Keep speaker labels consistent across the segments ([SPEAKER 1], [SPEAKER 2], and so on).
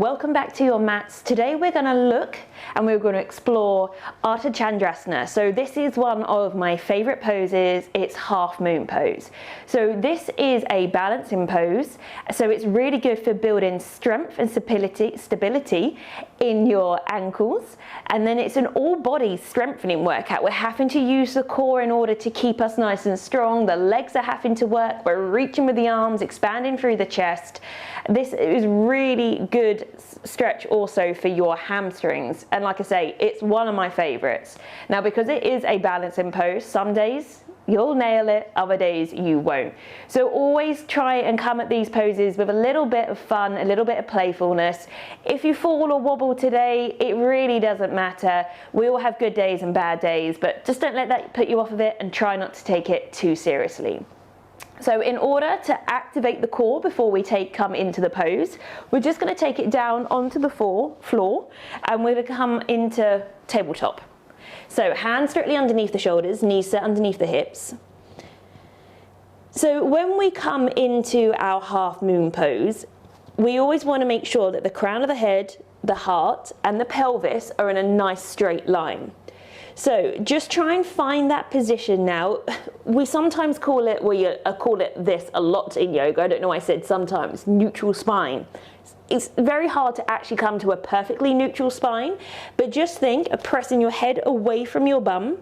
[SPEAKER 1] welcome back to your mats. Today we're going to look and we're going to explore Ardha Chandrasana. So this is one of my favorite poses. It's half moon pose. So this is a balancing pose. So it's really good for building strength and stability in your ankles. And then it's an all body strengthening workout. We're having to use the core in order to keep us nice and strong. The legs are having to work. We're reaching with the arms, expanding through the chest. This is really good stretch also for your hamstrings, and like I say, it's one of my favorites. Now, because it is a balancing pose, some days you'll nail it, other days you won't. So always try and come at these poses with a little bit of fun, a little bit of playfulness. If you fall or wobble today, it really doesn't matter. We all have good days and bad days, but just don't let that put you off of it, and try not to take it too seriously. So in order to activate the core before we come into the pose, we're just going to take it down onto the floor, and we're going to come into tabletop. So hands strictly underneath the shoulders, knees set underneath the hips. So when we come into our half moon pose, we always want to make sure that the crown of the head, the heart and the pelvis are in a nice straight line. So just try and find that position now. We sometimes call it, call it this a lot in yoga, I don't know why I said sometimes, neutral spine. It's very hard to actually come to a perfectly neutral spine, but just think of pressing your head away from your bum,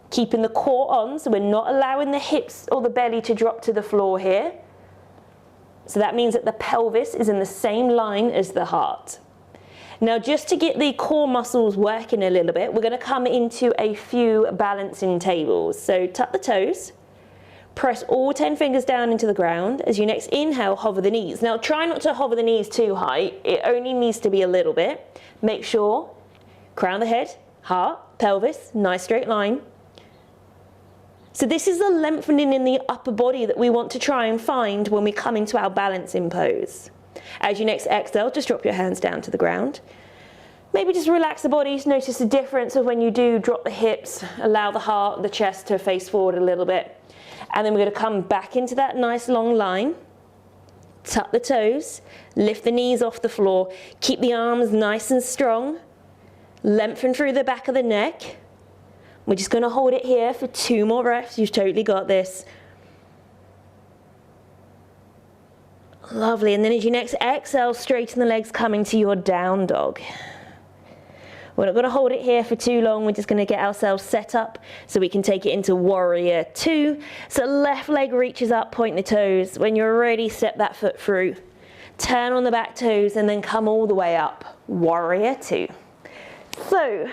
[SPEAKER 1] keeping the core on, so we're not allowing the hips or the belly to drop to the floor here. So that means that the pelvis is in the same line as the heart. Now, just to get the core muscles working a little bit, we're going to come into a few balancing tables. So tuck the toes, press all 10 fingers down into the ground. As you next inhale, hover the knees. Now, try not to hover the knees too high. It only needs to be a little bit. Make sure, crown of the head, heart, pelvis, nice straight line. So this is the lengthening in the upper body that we want to try and find when we come into our balancing pose. As you next exhale, just drop your hands down to the ground. Maybe just relax the body, notice the difference of when you do drop the hips, allow the heart, the chest to face forward a little bit. And then we're going to come back into that nice long line. Tuck the toes, lift the knees off the floor, keep the arms nice and strong, lengthen through the back of the neck. We're just going to hold it here for 2 more breaths. You've totally got this. Lovely, and then as you next exhale, straighten the legs, coming to your down dog. We're not going to hold it here for too long, we're just going to get ourselves set up so we can take it into warrior 2. So left leg reaches up, point the toes. When you're ready, step that foot through. Turn on the back toes and then come all the way up, warrior 2. So,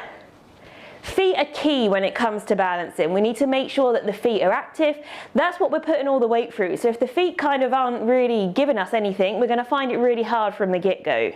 [SPEAKER 1] feet are key when it comes to balancing. We need to make sure that the feet are active. That's what we're putting all the weight through. So if the feet kind of aren't really giving us anything, we're going to find it really hard from the get-go.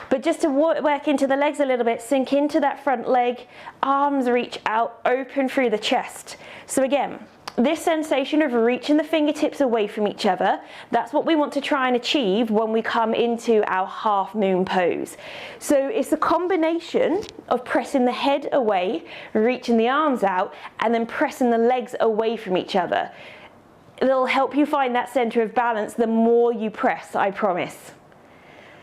[SPEAKER 1] But just to work into the legs a little bit, sink into that front leg, arms reach out, open through the chest. So again, this sensation of reaching the fingertips away from each other, that's what we want to try and achieve when we come into our half moon pose. So it's a combination of pressing the head away, reaching the arms out, and then pressing the legs away from each other. It'll help you find that center of balance the more you press, I promise.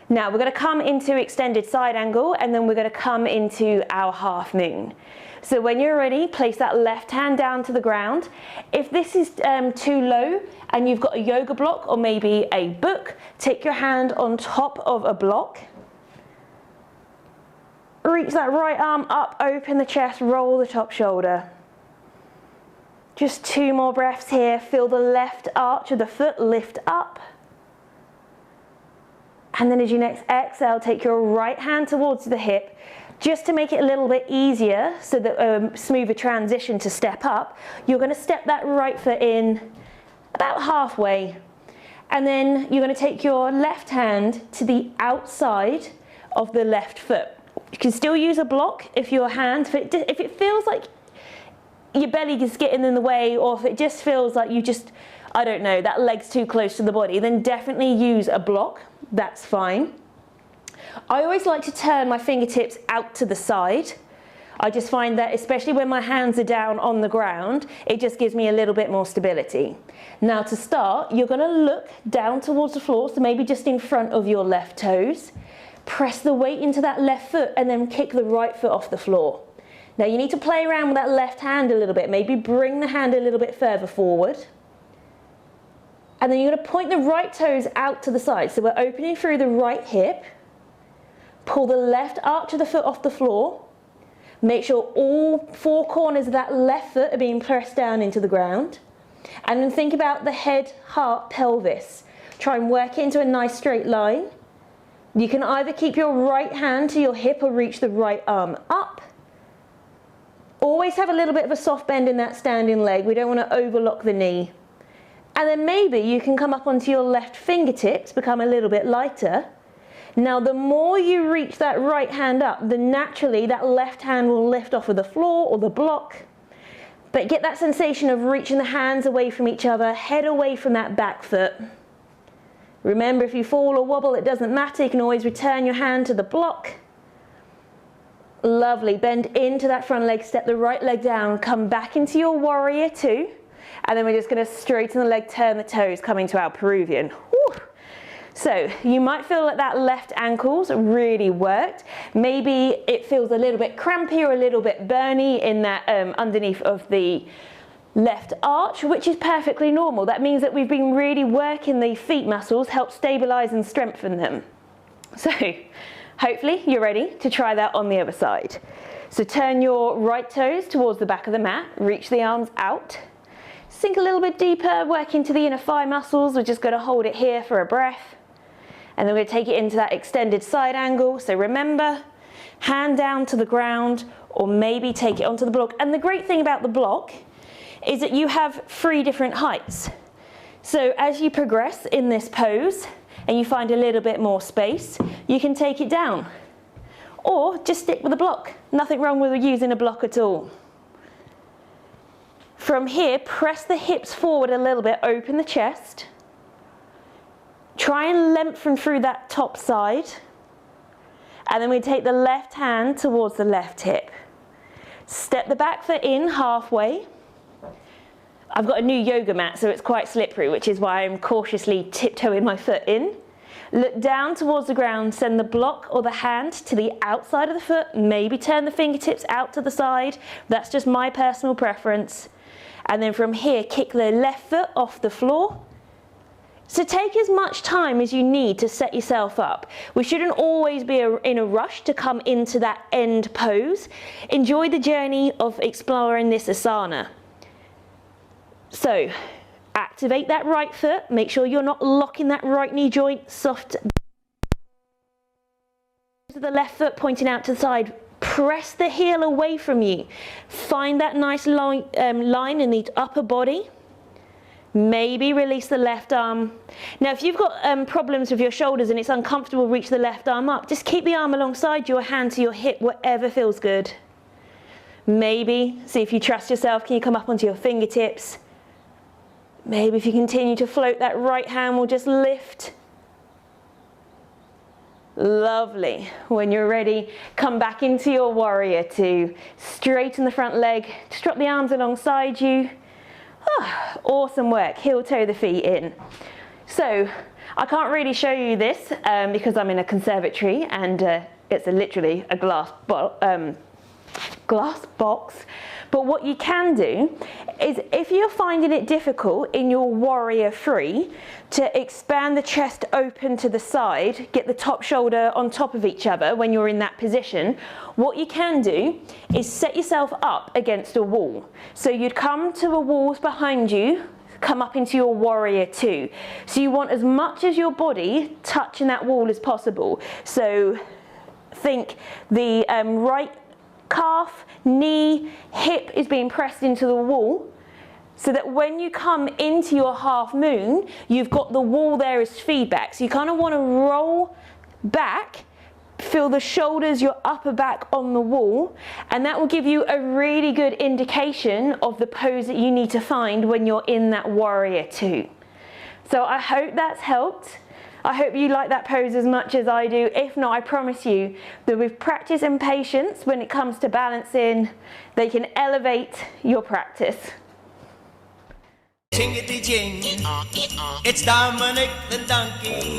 [SPEAKER 1] Now we're going to come into extended side angle, and then we're going to come into our half moon. So when you're ready, place that left hand down to the ground. If this is too low and you've got a yoga block or maybe a book, take your hand on top of a block. Reach that right arm up, open the chest, roll the top shoulder. Just 2 more breaths here. Feel the left arch of the foot lift up. And then as you next exhale, take your right hand towards the hip. Just to make it a little bit easier, so that smoother transition to step up, you're going to step that right foot in about halfway. And then you're going to take your left hand to the outside of the left foot. You can still use a block if your hand, if it feels like your belly is getting in the way, or if it just feels like I don't know, that leg's too close to the body, then definitely use a block. That's fine. I always like to turn my fingertips out to the side. I just find that especially when my hands are down on the ground, it just gives me a little bit more stability. Now to start, you're going to look down towards the floor, so maybe just in front of your left toes. Press the weight into that left foot and then kick the right foot off the floor. Now you need to play around with that left hand a little bit, maybe bring the hand a little bit further forward. And then you're going to point the right toes out to the side, so we're opening through the right hip. Pull the left arch of the foot off the floor. Make sure all four corners of that left foot are being pressed down into the ground. And then think about the head, heart, pelvis. Try and work it into a nice straight line. You can either keep your right hand to your hip or reach the right arm up. Always have a little bit of a soft bend in that standing leg. We don't want to overlock the knee. And then maybe you can come up onto your left fingertips, become a little bit lighter. Now the more you reach that right hand up, then naturally that left hand will lift off of the floor or the block. But get that sensation of reaching the hands away from each other, head away from that back foot. Remember, if you fall or wobble, it doesn't matter. You can always return your hand to the block. Lovely. Bend into that front leg, step the right leg down, come back into your warrior two. And then we're just going to straighten the leg, turn the toes, coming to our Peruvian. Whew. So you might feel like that left ankle's really worked. Maybe it feels a little bit crampy or a little bit burny in that underneath of the left arch, which is perfectly normal. That means that we've been really working the feet muscles, help stabilize and strengthen them. So hopefully you're ready to try that on the other side. So turn your right toes towards the back of the mat, reach the arms out, sink a little bit deeper, work into the inner thigh muscles. We're just going to hold it here for a breath. And then we're going to take it into that extended side angle. So remember, hand down to the ground or maybe take it onto the block. And the great thing about the block is that you have 3 different heights. So as you progress in this pose and you find a little bit more space, you can take it down or just stick with the block. Nothing wrong with using a block at all. From here, press the hips forward a little bit, open the chest. Try and lengthen through that top side. And then we take the left hand towards the left hip. Step the back foot in halfway. I've got a new yoga mat, so it's quite slippery, which is why I'm cautiously tiptoeing my foot in. Look down towards the ground, send the block or the hand to the outside of the foot, maybe turn the fingertips out to the side. That's just my personal preference. And then from here, kick the left foot off the floor. So take as much time as you need to set yourself up. We shouldn't always be in a rush to come into that end pose. Enjoy the journey of exploring this asana. So activate that right foot. Make sure you're not locking that right knee joint. Soft. The left foot pointing out to the side. Press the heel away from you. Find that nice line in the upper body. Maybe release the left arm. Now if you've got problems with your shoulders and it's uncomfortable, reach the left arm up. Just keep the arm alongside your hand to your hip, whatever feels good. Maybe, see if you trust yourself, can you come up onto your fingertips? Maybe if you continue to float, that right hand will just lift. Lovely. When you're ready, come back into your warrior two. Straighten the front leg, just drop the arms alongside you. Oh, awesome work. Heel toe the feet in. So I can't really show you this because I'm in a conservatory and it's literally a glass box. But what you can do is, if you're finding it difficult in your warrior three to expand the chest open to the side, get the top shoulder on top of each other when you're in that position, what you can do is set yourself up against a wall. So you'd come to the walls behind you, come up into your warrior two. So you want as much as your body touching that wall as possible. So think the right calf, knee, hip is being pressed into the wall, so that when you come into your half moon, you've got the wall there as feedback. So you kind of want to roll back, feel the shoulders, your upper back on the wall, and that will give you a really good indication of the pose that you need to find when you're in that warrior two. So I hope that's helped. I hope you like that pose as much as I do. If not, I promise you that with practice and patience when it comes to balancing, they can elevate your practice.
[SPEAKER 2] Chingity ching, it's Dominic the donkey.